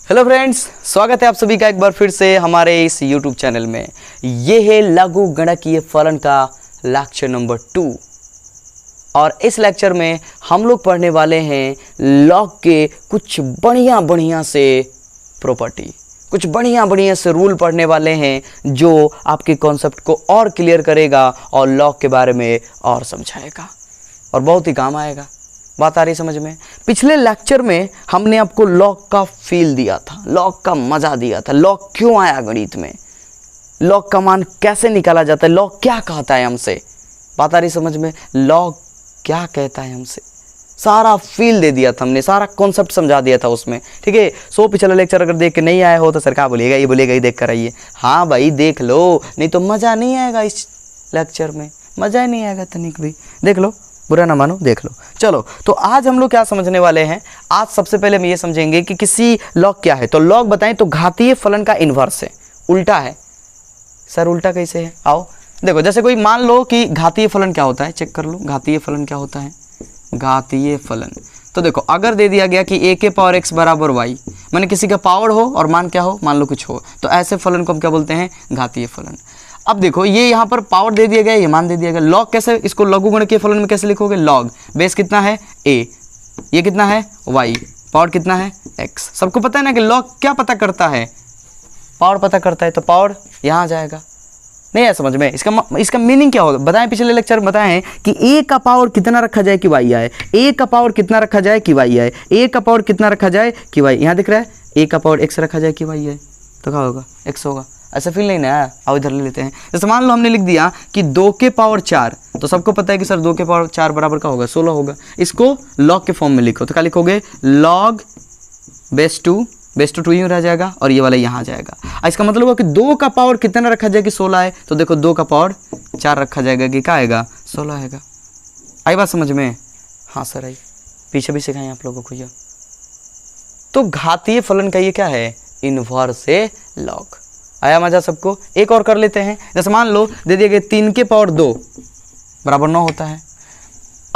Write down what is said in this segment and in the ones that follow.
Hello friends, स्वागत है आप सभी का एक बार फिर से हमारे इस YouTube चैनल में। ये है लघु गणकीय फलन का लेक्चर नंबर 2 और इस लेक्चर में हम लोग पढ़ने वाले हैं लॉग के कुछ बढ़िया से प्रॉपर्टी, कुछ बढ़िया से रूल पढ़ने वाले हैं जो आपके कॉन्सेप्ट को और क्लियर करेगा और लॉग के बारे में और समझाएगा और बहुत ही काम आएगा। बात आ रही समझ में? पिछले लेक्चर में हमने आपको लॉग का फील दिया था, लॉग का मजा दिया था, लॉग क्यों आया गणित में, लॉग का मान कैसे निकाला जाता है, लॉग क्या कहता है हमसे। बात आ रही समझ में? लॉग क्या कहता है हमसे, सारा फील दे दिया था हमने, सारा कॉन्सेप्ट समझा दिया था उसमें। ठीक है, सो पिछला लेक्चर अगर देख के नहीं आया हो तो सर क्या बोलिएगा, ये बोलिएगा ये देख कर आइए। हाँ भाई देख लो, नहीं तो मज़ा नहीं आएगा इस लेक्चर में, मज़ा ही नहीं आएगा तनिक भी। देख लो, बुरा ना मानो, देख लो। चलो, तो आज हम लोग क्या समझने वाले हैं। आज सबसे पहले हम ये समझेंगे कि किसी लॉग क्या है। तो लॉग बताएं तो घातीय फलन का इन्वर्स है, उल्टा है। सर उल्टा कैसे है? आओ देखो, जैसे कोई मान लो कि घातीय फलन क्या होता है, चेक कर लो घातीय फलन क्या होता है। घातीय फलन तो देखो, अगर दे दिया गया कि a के पावर x बराबर y, माने किसी का पावर हो और मान क्या हो, मान लो कुछ हो, तो ऐसे फलन को हम क्या बोलते हैं? घातीय फलन। अब देखो, ये यहाँ पर पावर दे दिया गया, ये मान दे दिया गया। लॉग कैसे, इसको लघुगणकीय फलन में कैसे लिखोगे? लॉग बेस कितना है a, ये कितना है y, पावर कितना है x। सबको पता है ना कि लॉग क्या पता करता है? पावर पता करता है, तो पावर यहाँ आ जाएगा। नहीं है समझ में? इसका मीनिंग क्या होगा बताएं। पिछले लेक्चर में बताएं कि a का पावर कितना रखा जाए कि y आए, a का पावर कितना रखा जाए कि y आए, a का पावर कितना रखा जाए कि y। यहाँ दिख रहा है a का पावर x रखा जाए कि y आए, तो क्या होगा? x होगा। ऐसा फील नहीं ना है? आओ इधर ले लेते हैं। जैसे मान लो हमने लिख दिया कि 2 के पावर 4, तो सबको पता है कि सर 2 के पावर 4 बराबर का होगा 16 होगा। इसको लॉग के फॉर्म में लिखो, तो क्या लिखोगे? लॉग बेस टू 2 यूँ रह जाएगा और ये वाला यहाँ आ जाएगा। इसका मतलब हुआ कि 2 का पावर कितना रखा जाए कि 16 है, तो देखो 2 का पावर 4 रखा जाएगा कि क्या आएगा? 16 आएगा। आई बात समझ में? हाँ सर आई, पीछे भी सिखाएं आप लोगों को ये। तो घातीय फलन का ये क्या है? इन्वर्स है लॉग। आया मजा सबको? एक और कर लेते हैं। जैसे मान लो दे दिया गया 3 के पावर 2 बराबर 9 होता है।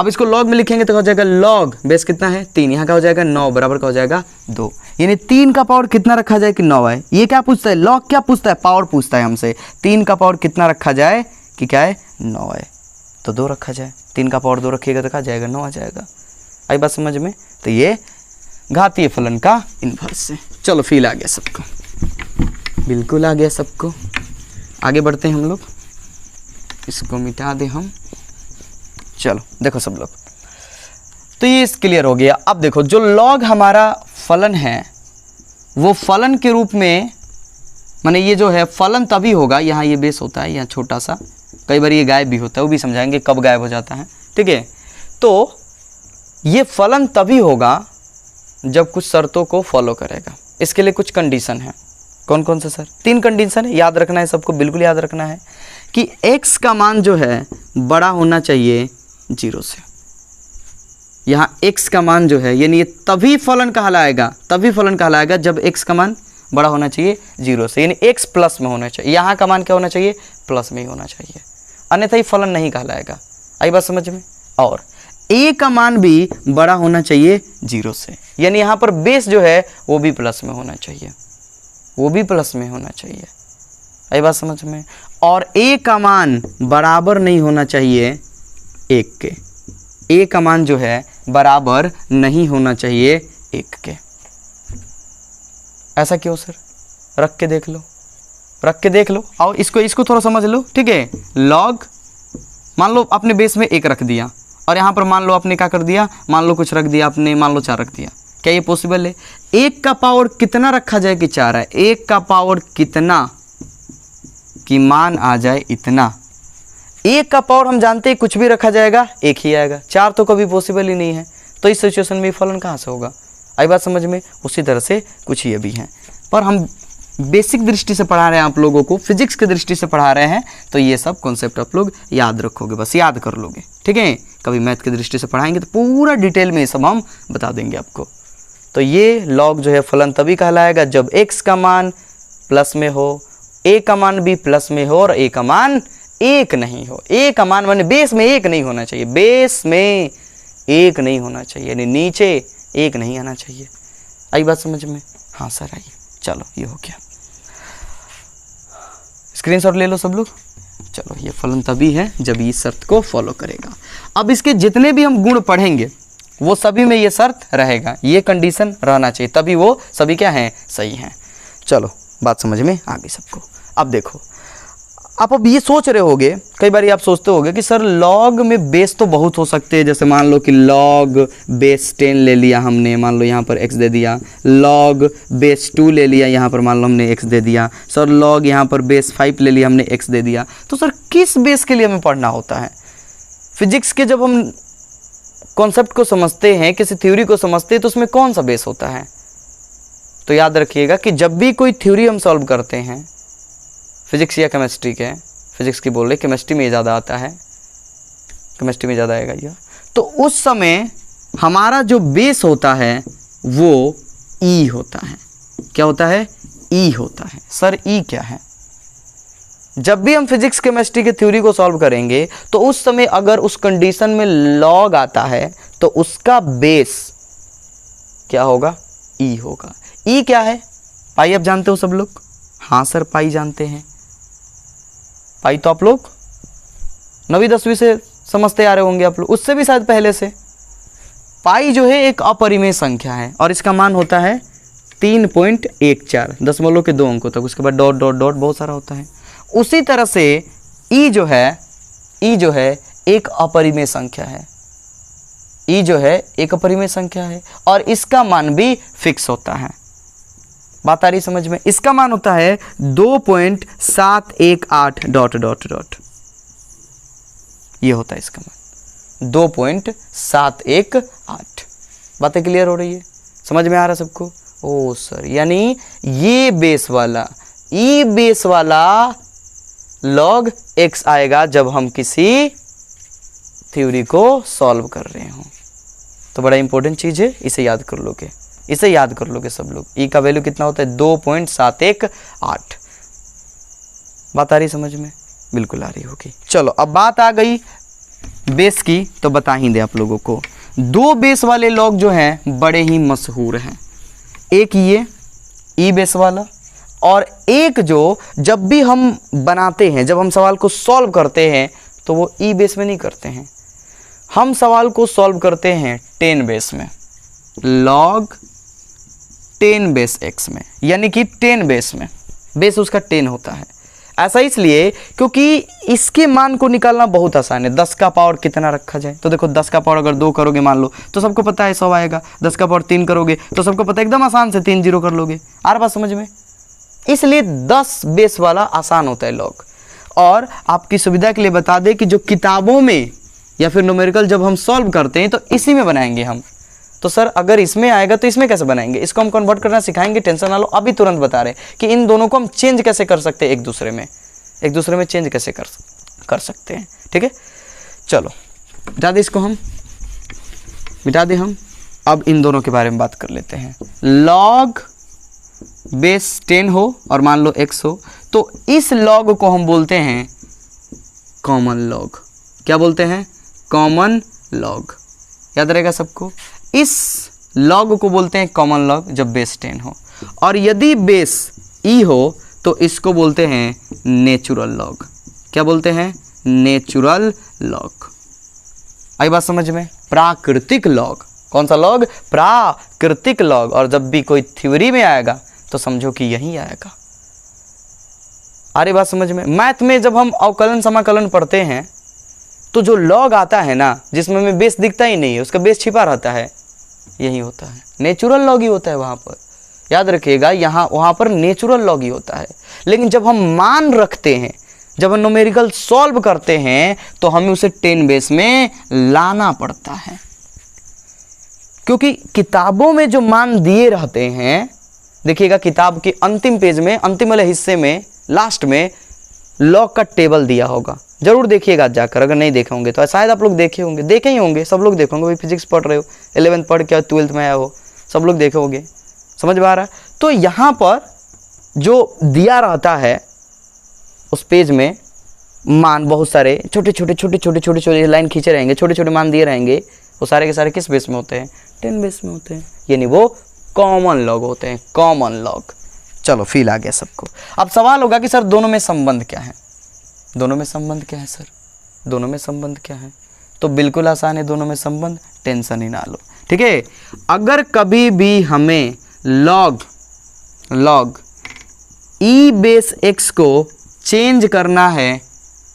अब इसको लॉग में लिखेंगे तो हो जाएगा लॉग बेस कितना है 3, यहाँ का हो जाएगा 9 बराबर का हो जाएगा 2। यानी 3 का पावर कितना रखा जाए कि 9 आए। ये क्या पूछता है? लॉग क्या पूछता है? पावर पूछता है हमसे। 3 का पावर कितना रखा जाए कि क्या है? 9 आए, तो 2 रखा जाए। 3 का पावर 2 रखिएगा तो क्या जाएगा? 9 आ जाएगा। आई बात समझ में? तो ये घातीय फलन का इन्वर्स है। चलो फील आ गया सबको? बिल्कुल आ गया सबको। आगे बढ़ते हैं हम लोग, इसको मिटा दे हम। चलो देखो सब लोग, तो ये क्लियर हो गया। अब देखो, जो लॉग हमारा फलन है वो फलन के रूप में, माने ये जो है फलन तभी होगा, यहाँ ये बेस होता है यहाँ छोटा सा, कई बार ये गायब भी होता है, वो भी समझाएंगे कब गायब हो जाता है। ठीक है, तो ये फलन तभी होगा जब कुछ शर्तों को फॉलो करेगा। इसके लिए कुछ कंडीशन है। कौन कौन से सर? 3 कंडीशन है, याद रखना है सबको, बिल्कुल याद रखना है कि x का मान जो है बड़ा होना चाहिए 0 से। यहाँ x का मान जो है, यानी ये तभी फलन कहलाएगा जब x का मान बड़ा होना चाहिए 0 से, यानी x प्लस में होना चाहिए। यहाँ का मान क्या होना चाहिए? प्लस में ही होना चाहिए, अन्यथा ही फलन नहीं कहलाएगा। आई बात समझ में? और a का मान भी बड़ा होना चाहिए 0 से, यानी यहाँ पर बेस जो है वो भी प्लस में होना चाहिए, वो भी प्लस में होना चाहिए। आई बात समझ में? और a का मान बराबर नहीं होना चाहिए 1 के। a का मान जो है बराबर नहीं होना चाहिए 1 के। ऐसा क्यों सर? रख के देख लो। आओ इसको थोड़ा समझ लो। ठीक है, लॉग मान लो अपने बेस में 1 रख दिया और यहाँ पर मान लो आपने क्या कर दिया, मान लो कुछ रख दिया आपने, मान लो 4 रख दिया। क्या ये पॉसिबल है? 1 का पावर कितना रखा जाए कि 4 है? 1 का पावर कितना कि मान आ जाए इतना। 1 का पावर हम जानते हैं कुछ भी रखा जाएगा 1 ही आएगा, 4 तो कभी पॉसिबल ही नहीं है। तो इस सिचुएशन में फलन कहाँ से होगा? आई बात समझ में? उसी तरह से कुछ ये भी हैं, पर हम बेसिक दृष्टि से पढ़ा रहे हैं आप लोगों को, फिजिक्स की दृष्टि से पढ़ा रहे हैं, तो ये सब कॉन्सेप्ट आप लोग याद रखोगे, बस याद कर लोगे। ठीक है, कभी मैथ की दृष्टि से पढ़ाएंगे तो पूरा डिटेल में ये सब हम बता देंगे आपको। तो ये लॉग जो है फलन तभी कहलाएगा जब x का मान प्लस में हो, a का मान भी प्लस में हो और a का मान 1 नहीं हो। a का मान माने बेस में 1 नहीं होना चाहिए, बेस में 1 नहीं होना चाहिए, यानी नीचे 1 नहीं आना चाहिए। आई बात समझ में? हाँ सर आई, चलो ये हो गया, स्क्रीनशॉट ले लो सब लोग। चलो ये फलन तभी है जब ये शर्त को फॉलो करेगा। अब इसके जितने भी हम गुण पढ़ेंगे वो सभी में ये शर्त रहेगा, ये कंडीशन रहना चाहिए, तभी वो सभी क्या हैं, सही हैं। चलो बात समझ में आ गई सबको। अब देखो, आप अब ये सोच रहे होगे, कई बार आप सोचते होगे कि सर लॉग में बेस तो बहुत हो सकते हैं, जैसे मान लो कि लॉग बेस 10 ले लिया हमने, मान लो यहाँ पर x दे दिया, लॉग बेस 2 ले लिया, यहाँ पर मान लो हमने x दे दिया, सर लॉग यहाँ पर बेस 5 ले लिया हमने x दे दिया। तो सर किस बेस के लिए हमें पढ़ना होता है? फिजिक्स के जब हम कॉन्सेप्ट को समझते हैं, किसी थ्योरी को समझते हैं, तो उसमें कौन सा बेस होता है? तो याद रखिएगा कि जब भी कोई थ्योरी हम सॉल्व करते हैं, फिजिक्स या केमिस्ट्री के, फिजिक्स की बोल रहे, केमिस्ट्री में ज़्यादा आता है, केमिस्ट्री में ज़्यादा आएगा यह, तो उस समय हमारा जो बेस होता है वो ई होता है। क्या होता है? ई होता है। सर ई क्या है? जब भी हम फिजिक्स केमिस्ट्री के थ्योरी को सॉल्व करेंगे तो उस समय अगर उस कंडीशन में लॉग आता है तो उसका बेस क्या होगा? ई होगा। ई क्या है? पाई आप जानते हो सब लोग? हाँ सर पाई जानते हैं। पाई तो आप लोग 9वीं 10वीं से समझते आ रहे होंगे आप लोग, उससे भी शायद पहले से। पाई जो है एक अपरिमेय संख्या है और इसका मान होता है 3.14, दशमलव के 2 अंकों तक, उसके बाद डॉट डॉट डॉट बहुत सारा होता है। उसी तरह से ई जो है एक अपरिमेय संख्या है। ई जो है एक अपरिमेय संख्या है और इसका मान भी फिक्स होता है। बात आ रही समझ में? इसका मान होता है 2.718 डॉट डॉट डॉट, ये होता है इसका मान 2.718। बातें क्लियर हो रही है? समझ में आ रहा है सबको? ओ सर, यानी ये बेस वाला, ई बेस वाला log x आएगा जब हम किसी थ्योरी को सॉल्व कर रहे हो। तो बड़ा इंपॉर्टेंट चीज़ है, इसे याद कर लोगे, इसे याद कर लोगे सब लोग। ई का वैल्यू कितना होता है? 2.718। बात आ रही समझ में? बिल्कुल आ रही होगी। चलो अब बात आ गई बेस की, तो बता ही दे आप लोगों को। 2 बेस वाले लॉग जो हैं बड़े ही मशहूर हैं। एक ये ई बेस वाला, और एक जो जब भी हम बनाते हैं, जब हम सवाल को सॉल्व करते हैं तो वो ई बेस में नहीं करते हैं, हम सवाल को सॉल्व करते हैं 10 बेस में, log 10 बेस x में, यानी कि 10 बेस में, बेस उसका 10 होता है। ऐसा इसलिए क्योंकि इसके मान को निकालना बहुत आसान है। 10 का पावर कितना रखा जाए? तो देखो 10 का पावर अगर 2 करोगे मान लो तो सबको पता है 100 आएगा। 10 का पावर 3 करोगे तो सबको पता है, एकदम आसान से 3 0 कर लोगे। आ रहा बात समझ में? इसलिए 10 बेस वाला आसान होता है लॉग। और आपकी सुविधा के लिए बता दें कि जो किताबों में या फिर न्यूमेरिकल जब हम सॉल्व करते हैं तो इसी में बनाएंगे हम। तो सर अगर इसमें आएगा तो इसमें कैसे बनाएंगे? इसको हम कन्वर्ट करना सिखाएंगे, टेंशन ना लो। अभी तुरंत बता रहे कि इन दोनों को हम चेंज कैसे कर सकते हैं, एक दूसरे में चेंज कैसे कर सकते हैं। ठीक है, चलो मिटा दें इसको, हम मिटा दें हम। अब इन दोनों के बारे में बात कर लेते हैं। लॉग बेस 10 हो और मान लो x हो, तो इस लॉग को हम बोलते हैं कॉमन लॉग। क्या बोलते हैं? Common log. याद रहेगा सबको? इस लॉग को बोलते हैं कॉमन लॉग जब बेस 10 हो, और यदि बेस e हो तो इसको बोलते हैं नेचुरल लॉग। क्या बोलते हैं? Natural log. आई बात समझ में? प्राकृतिक लॉग। कौन सा लॉग? प्राकृतिक लॉग। और जब भी कोई थ्योरी में आएगा तो समझो कि यही आएगा। अरे बात समझ में? मैथ में जब हम अवकलन समाकलन पढ़ते हैं तो जो लॉग आता है ना, जिसमें हमें बेस दिखता ही नहीं है, उसका बेस छिपा रहता है, यही होता है नेचुरल लॉग ही होता है वहां पर। याद रखिएगा, वहां पर नेचुरल लॉग ही होता है। लेकिन जब हम मान रखते हैं, जब हम न्यूमेरिकल सॉल्व करते हैं तो हमें उसे 10 बेस में लाना पड़ता है, क्योंकि किताबों में जो मान दिए रहते हैं, देखिएगा किताब के अंतिम पेज में, अंतिम वाले हिस्से में, लास्ट में लॉग का टेबल दिया होगा। जरूर देखिएगा जाकर, अगर नहीं देखे होंगे तो शायद आप लोग देखे होंगे, देखे ही होंगे, सब लोग देखे होंगे। भाई फिजिक्स पढ़ रहे हो, 11th पढ़ के 12th में आया हो, सब लोग देखे होंगे। समझ में आ रहा है? तो यहाँ पर जो दिया रहता है उस पेज में मान बहुत सारे छोटे छोटे लाइन खींचे रहेंगे, छोटे छोटे मान दिए रहेंगे। वो सारे के सारे किस बेस में होते हैं? 10 बेस में होते हैं। यानी वो कॉमन लॉग होते हैं, कॉमन लॉग। चलो फील आ गया सबको। अब सवाल होगा कि सर दोनों में संबंध क्या है, दोनों में संबंध क्या है सर, दोनों में संबंध क्या है? तो बिल्कुल आसान है दोनों में संबंध, टेंशन ही ना लो, ठीक है। अगर कभी भी हमें लॉग ई बेस एक्स को चेंज करना है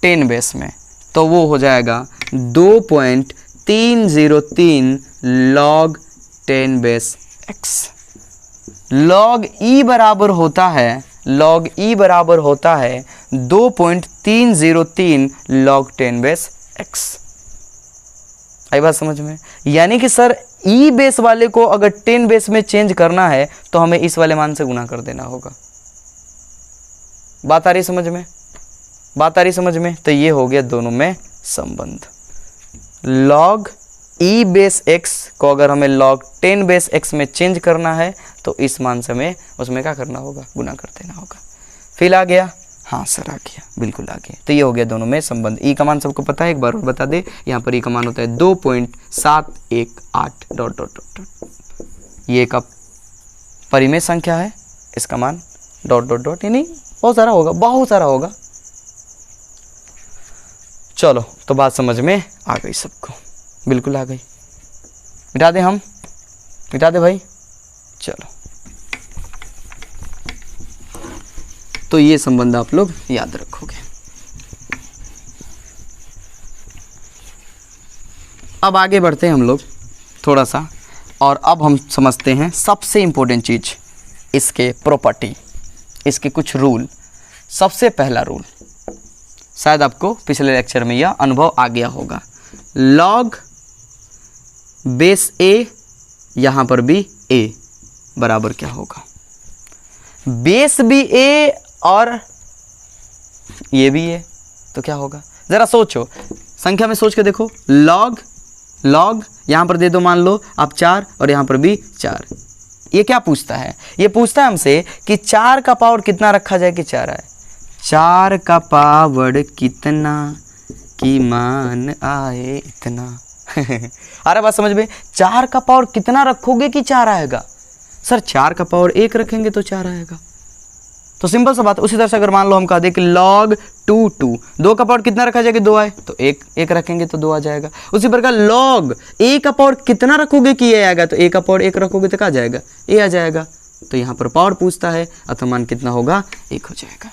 10 बेस में, तो वो हो जाएगा 2.303 लॉग 10 बेस एक्स। लॉग ई बराबर होता है, लॉग ई बराबर होता है 2.303 लॉग 10 बेस एक्स। आई बात समझ में? यानी कि सर ई बेस वाले को अगर 10 बेस में चेंज करना है तो हमें इस वाले मान से गुना कर देना होगा। बात आ रही समझ में? बात आ रही समझ में? तो ये हो गया दोनों में संबंध। लॉग ई बेस एक्स को अगर हमें लॉग 10 बेस एक्स में चेंज करना है तो इस मान से हमें उसमें क्या करना होगा, गुना कर देना होगा। फिर आ गया? हाँ सर आ गया, बिल्कुल आ गया। तो ये हो गया दोनों में संबंध। ई का मान सबको पता है, एक बार और बता दे। यहाँ पर ई का मान होता है 2.718 डॉट डॉट डॉट। ये एक परिमेय संख्या है, इसका मान डॉट डॉट डॉट, यानी बहुत सारा होगा, बहुत सारा होगा। चलो तो बात समझ में आ गई सबको, बिल्कुल आ गई। मिटा दे, हम मिटा दे भाई। चलो तो ये संबंध आप लोग याद रखोगे। अब आगे बढ़ते हैं हम लोग थोड़ा सा, और अब हम समझते हैं सबसे इम्पोर्टेंट चीज, इसके प्रॉपर्टी, इसके कुछ रूल। सबसे पहला रूल, शायद आपको पिछले लेक्चर में यह अनुभव आ गया होगा, लॉग बेस ए, यहां पर भी ए बराबर क्या होगा, बेस भी ए और ये भी है, तो क्या होगा? जरा सोचो, संख्या में सोच के देखो। लॉग यहां पर दे दो, मान लो आप 4 और यहां पर भी 4। ये क्या पूछता है? ये पूछता है हमसे कि 4 का पावर कितना रखा जाए कि 4 आए। 4 का पावर कितना कि मान आए इतना। अरे बात समझ में? 4 का पावर कितना रखोगे कि 4 आएगा? सर 4 का पावर 1 रखेंगे तो 4 आएगा, तो सिंपल सा बात। उसी तरह से अगर मान लो हम कह दें कि log 2 का पावर कितना रखा जाएगा? 2 आए तो 1 रखेंगे तो 2 आ जाएगा। उसी प्रकार log a का पावर कितना रखोगे कि ये आएगा? तो a का पावर 1 रखोगे तो क्या जाएगा? a आ जाएगा। तो यहाँ पर पावर पूछता है, अतः मान कितना होगा? 1 हो जाएगा।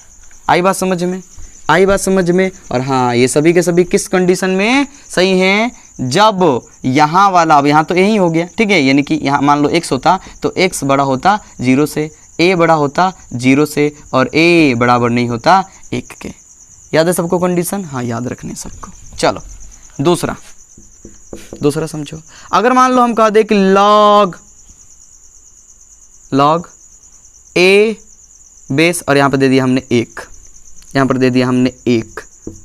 आई बात समझ में? आई बात समझ में? और हाँ, ये सभी के सभी किस कंडीशन में सही हैं? जब यहाँ वाला, अब यहाँ तो यही हो गया, ठीक है, यानी कि यहाँ मान लो x होता तो x बड़ा होता 0 से, a बड़ा होता 0 से, और a बराबर नहीं होता 1 के। याद है सबको कंडीशन? हाँ याद रखने सबको। चलो दूसरा समझो। अगर मान लो हम कह दें कि log a बेस, और यहाँ पर दे दिया हमने 1, यहाँ पर दे दिया हमने 1,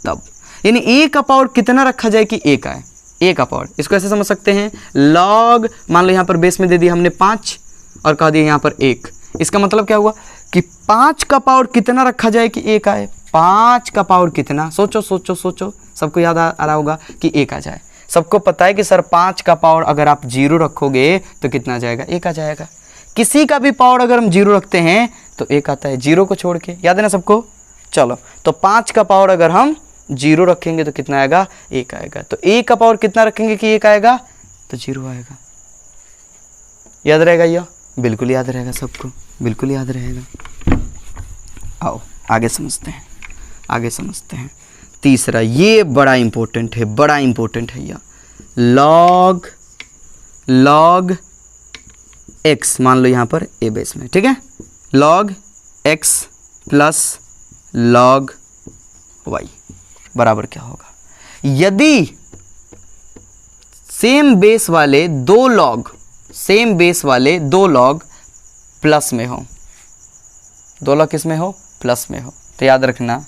तब यानी a का पावर कितना रखा जाए कि 1 आए? a का पावर, इसको ऐसे समझ सकते हैं, log मान लो यहाँ पर बेस में दे दिया हमने 5 और कह दिया यहाँ पर 1। इसका मतलब क्या हुआ कि 5 का पावर कितना रखा जाए कि 1 आए? 5 का पावर कितना? सोचो सोचो सोचो, सबको याद आ रहा होगा कि 1 आ जाए। सबको पता है कि सर 5 का पावर अगर आप 0 रखोगे तो कितना आ जाएगा? 1 आ जाएगा। किसी का भी पावर अगर हम 0 रखते हैं तो 1 आता है, 0 को छोड़ के। याद है ना सबको? चलो तो 5 का पावर अगर हम 0 रखेंगे तो कितना आएगा? 1 आएगा। तो 1 का पावर कितना रखेंगे कि 1 आएगा? तो 0 आएगा। याद रहेगा यह? बिल्कुल याद रहेगा सबको, बिल्कुल याद रहेगा। आओ आगे समझते हैं, आगे समझते हैं। तीसरा, ये बड़ा इंपॉर्टेंट है, बड़ा इंपॉर्टेंट है यह, log x, मान लो यहाँ पर a बेस में, ठीक है, log x plus log y बराबर क्या होगा? यदि सेम बेस वाले दो लॉग प्लस में हो, 2 लॉग किस में हो? प्लस में हो, तो याद रखना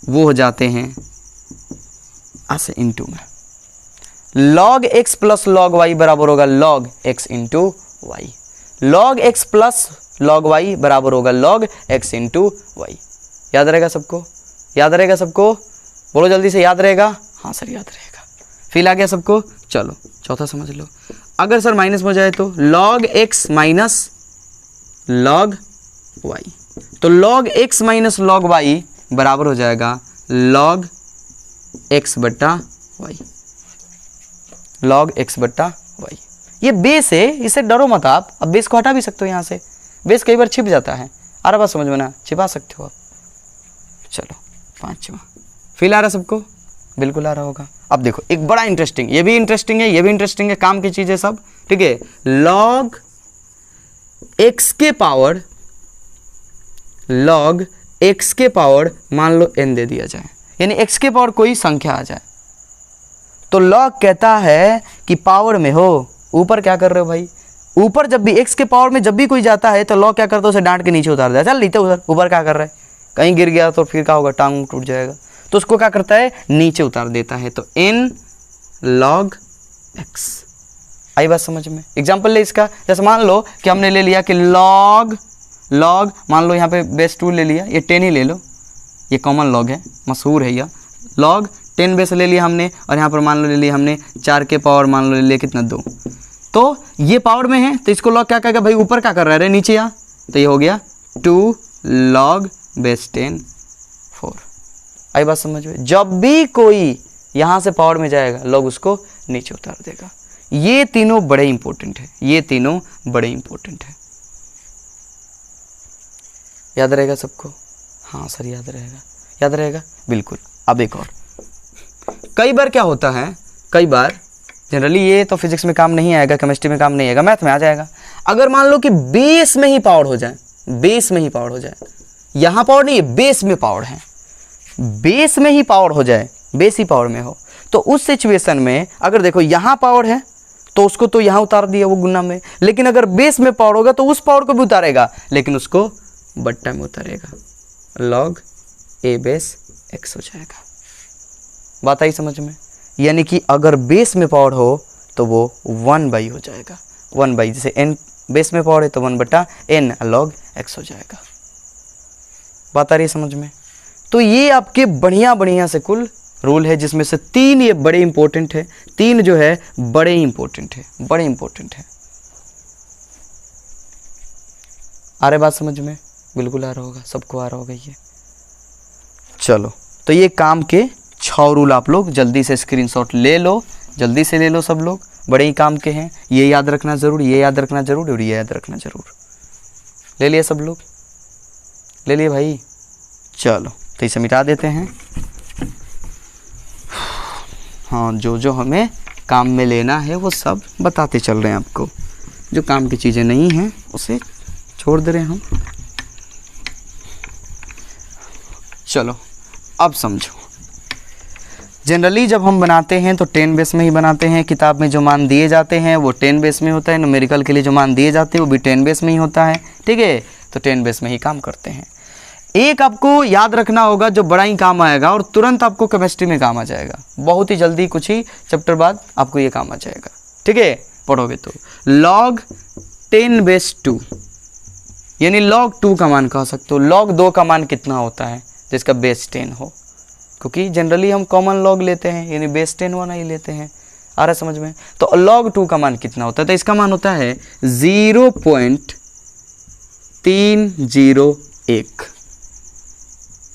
वो हो जाते हैं ऐसे इनटू में। log x plus log y बराबर होगा log x into y. log x plus log y बराबर होगा log x इंटू वाई। याद रहेगा सबको? याद रहेगा सबको? बोलो जल्दी से, याद रहेगा? हाँ सर याद रहेगा। फील आ गया सबको? चलो चौथा समझ लो, अगर सर माइनस में हो जाए तो log x minus log y, तो log x minus log y बराबर हो जाएगा log x बट्टा y, log x बट्टा y। ये बेस है, इससे डरो मत आप। अब बेस को हटा भी सकते हो यहाँ से, बेस कई बार छिप जाता है। आ रहा बात समझ में ना, छिपा सकते हो आप। चलो पांचवा, फील आ रहा सबको? बिल्कुल आ रहा होगा। अब देखो एक बड़ा इंटरेस्टिंग, ये भी इंटरेस्टिंग है, ये भी इंटरेस्टिंग है, काम की चीज़ है सब, ठीक है। log x के पावर, log x के पावर मान लो n दे दिया जाए, यानी x के पावर कोई संख्या आ जाए, तो log कहता है कि पावर में हो, ऊपर क्या कर रहे हो भाई, ऊपर जब भी x के पावर में जब भी कोई जाता है तो log क्या करता है, उसे डांट के नीचे उतार दिया, चल नीचे उधर, ऊपर क्या कर रहा है, कहीं गिर गया तो फिर क्या होगा, टांग टूट जाएगा, तो उसको क्या करता है, नीचे उतार देता है। तो n log x। आई बात समझ में? एग्जाम्पल ले इसका, जैसे मान लो कि हमने ले लिया कि log मान लो यहाँ पे बेस 2 ले लिया, ये 10 ही ले लो, ये कॉमन log है, मशहूर है यह। log 10 बेस ले लिया हमने, और यहाँ पर मान लो ले लिया हमने 4 के पावर मान लो ले लिया कितना 2, तो ये पावर में है, तो इसको log क्या कहेगा भाई, ऊपर क्या कर रहा है, नीचे यहाँ, तो ये हो गया 2 log बेस 10 4। आई बात समझ में? जब भी कोई यहाँ से पावर में जाएगा log उसको नीचे उतार देगा। ये तीनों बड़े इंपॉर्टेंट है, ये तीनों बड़े इंपॉर्टेंट है। याद रहेगा सबको? हाँ सर याद रहेगा, याद रहेगा बिल्कुल। अब एक और, कई बार क्या होता है, कई बार जनरली ये तो फिजिक्स में काम नहीं आएगा, केमिस्ट्री में काम नहीं आएगा, मैथ में आ जाएगा। अगर मान लो कि बेस में ही पावर हो जाए, बेस में ही पावर हो जाए, यहाँ पावर नहीं है, बेस में पावर है, बेस में ही पावर हो जाए, बेस ही पावर में हो, तो उस सिचुएशन में अगर देखो यहाँ पावर है तो उसको तो यहाँ उतार दिया वो गुना में, लेकिन अगर बेस में पावर होगा तो उस पावर को भी उतारेगा, लेकिन उसको बट्टा में उतारेगा, log a बेस x हो जाएगा। बात आई समझ में? यानी कि अगर बेस में पावर हो तो वो 1/, हो जाएगा 1/, जैसे n बेस में पावर है तो 1/n log x हो जाएगा। बात आ रही है समझ में? तो ये आपके बढ़िया बढ़िया से कुल रूल है, जिसमें से 3 ये बड़े इंपॉर्टेंट है, 3 जो है बड़े इंपॉर्टेंट है, बड़े इंपॉर्टेंट है। आ रहे बात समझ में? बिल्कुल आ रहा होगा, सबको आ रहा होगा ये। चलो तो ये काम के 6 रूल आप लोग जल्दी से स्क्रीनशॉट ले लो, जल्दी से ले लो सब लोग, बड़े ही काम के हैं, ये याद रखना ज़रूर, ये याद रखना ज़रूर, और ये याद रखना ज़रूर। ले लिए सब लोग? ले लिए भाई? चलो तो इसे मिटा देते हैं। हाँ, जो जो हमें काम में लेना है वो सब बताते चल रहे हैं आपको, जो काम की चीज़ें नहीं हैं उसे छोड़ दे रहे हैं हम। चलो अब समझो, जनरली जब हम बनाते हैं तो 10 बेस में ही बनाते हैं, किताब में जो मान दिए जाते हैं वो 10 बेस में होता है, न्यूमेरिकल के लिए जो मान दिए जाते हैं वो भी 10 बेस में ही होता है, ठीक है। तो 10 बेस में ही काम करते हैं। एक आपको याद रखना होगा जो बड़ा ही काम आएगा और तुरंत आपको केमिस्ट्री में काम आ जाएगा, बहुत ही जल्दी कुछ ही चैप्टर बाद आपको ये काम आ जाएगा, ठीक है, पढ़ोगे तो। log 10 बेस 2 यानी log 2 का मान कह सकते हो। log 2 का मान कितना होता है जिसका बेस 10 हो, क्योंकि जनरली हम कॉमन log लेते हैं, यानी बेस 10 वाला ही लेते हैं। आ रहा है समझ में? तो log 2 का मान कितना होता है, तो इसका मान होता है 0.301।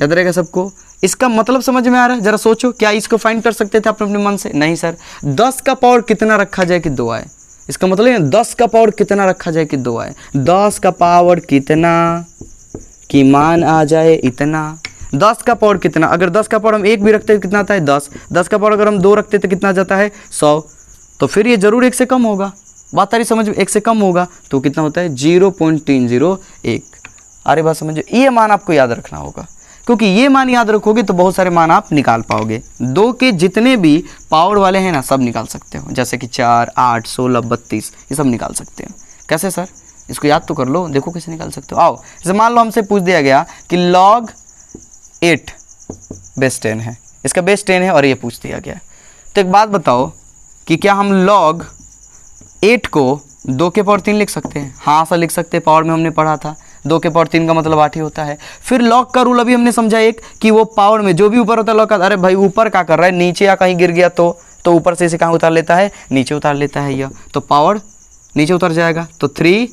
याद रहेगा सबको? इसका मतलब समझ में आ रहा है? जरा सोचो, क्या इसको फाइंड कर सकते थे अपने अपने मन से? नहीं सर, 10 का पावर कितना रखा जाए कि 2 आए, इसका मतलब है 10 का पावर कितना रखा जाए कि 2 आए, 10 का पावर कितना कि मान आ जाए इतना। 10 का पावर कितना, अगर 10 का पावर हम 1 भी रखते हैं कितना आता है 10, 10 का पावर अगर हम 2 रखते हैं तो कितना आ जाता है 100, तो फिर ये जरूर 1 से कम होगा। बात आ रही समझ में? 1 से कम होगा तो कितना होता है 0.301। अरे बात समझो, ये मान आपको याद रखना होगा, क्योंकि ये मान याद रखोगे तो बहुत सारे मान आप निकाल पाओगे। 2 के जितने भी पावर वाले हैं ना सब निकाल सकते हो, जैसे कि 4, 8, 16, 32 ये सब निकाल सकते हो। कैसे सर? इसको याद तो कर लो, देखो कैसे निकाल सकते हो। आओ, जैसे मान लो हमसे पूछ दिया गया कि log 8 बेस 10 है, इसका बेस 10 है और ये पूछ दिया गया, तो एक बात बताओ कि क्या हम log 8 को 2 के पावर 3 लिख सकते हैं? हाँ सर लिख सकते हैं, पावर में हमने पढ़ा था 2 के पावर 3 का मतलब 8 ही होता है। फिर log का रूल अभी हमने समझा एक, कि वो पावर में जो भी ऊपर होता है log का, अरे भाई ऊपर क्या कर रहा है, नीचे या कहीं गिर गया तो तो ऊपर से इसे कहाँ उतार लेता है, नीचे उतार लेता है यह, तो पावर नीचे उतर जाएगा, तो 3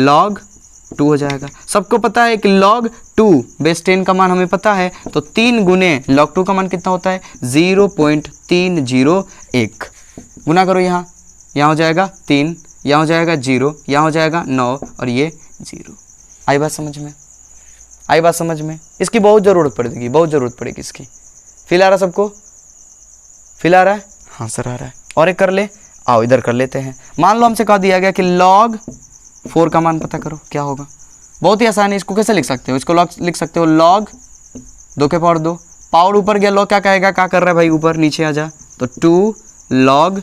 log 2 हो जाएगा। सबको पता है कि log 2 बेस 10 का मान हमें पता है, तो 3 गुने log 2 का मान कितना होता है 0.301। गुना करो, यहाँ हो जाएगा 3, यहाँ हो जाएगा 0, यहाँ हो जाएगा 9 और ये 0। आई बात समझ में, आई बात समझ में। इसकी बहुत ज़रूरत पड़ेगी, बहुत ज़रूरत पड़ेगी इसकी। फील आ रहा सबको, फील आ रहा है? हाँ सर आ रहा है। और एक कर ले, आओ इधर कर लेते हैं। मान लो हमसे कहा दिया गया कि log 4 का मान पता करो, क्या होगा। बहुत ही आसान है, इसको कैसे लिख सकते हो, इसको लिख सकते हो log 2 के पावर 2, पावर ऊपर गया, log क्या कहेगा, क्या कर रहा है भाई ऊपर, नीचे आ जा, तो 2 log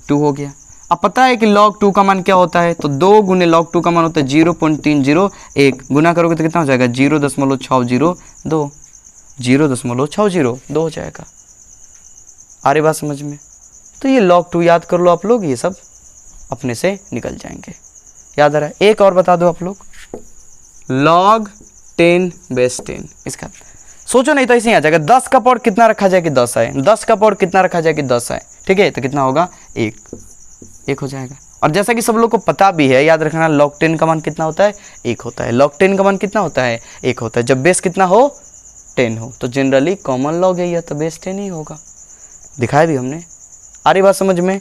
2 हो गया। अब पता है कि log 2 का मान क्या होता है, तो 2 गुने log 2 का मान होता है 0.301। गुना करोगे तो कितना हो जाएगा 0.602, 0.602 हो जाएगा। आ रही बात समझ में? तो ये log 2 याद कर लो आप लोग, ये सब अपने से निकल जाएंगे। याद आ रहा है? एक और बता दो आप लोग, log 10 बेस 10। इसका सोचो नहीं तो ऐसे ही आ जाएगा, 10 का पावर कितना रखा जाए कि 10 आए, 10 का पावर कितना रखा जाए कि 10 आए, ठीक है, तो कितना होगा 1 हो जाएगा। और जैसा कि सब लोग को पता भी है, याद रखना, log 10 का मान कितना होता है 1 होता है। log 10 का मान कितना होता है 1 होता है। जब बेस कितना हो 10 हो, तो जनरली कॉमन लॉग है यह, तो बेस 10 ही होगा। दिखाया भी हमने। आ रही बात समझ में?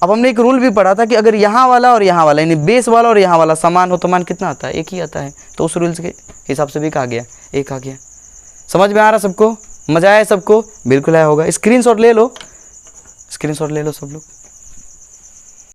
अब हमने एक रूल भी पढ़ा था कि अगर यहाँ वाला और यहाँ वाला यानी बेस वाला और यहाँ वाला समान हो तो मान कितना आता है 1 ही आता है। तो उस रूल्स के हिसाब से भी कहा गया 1 आ गया। समझ में आ रहा सबको? मज़ा आया सबको? बिल्कुल आया होगा। स्क्रीनशॉट ले लो, स्क्रीनशॉट ले लो सब लोग।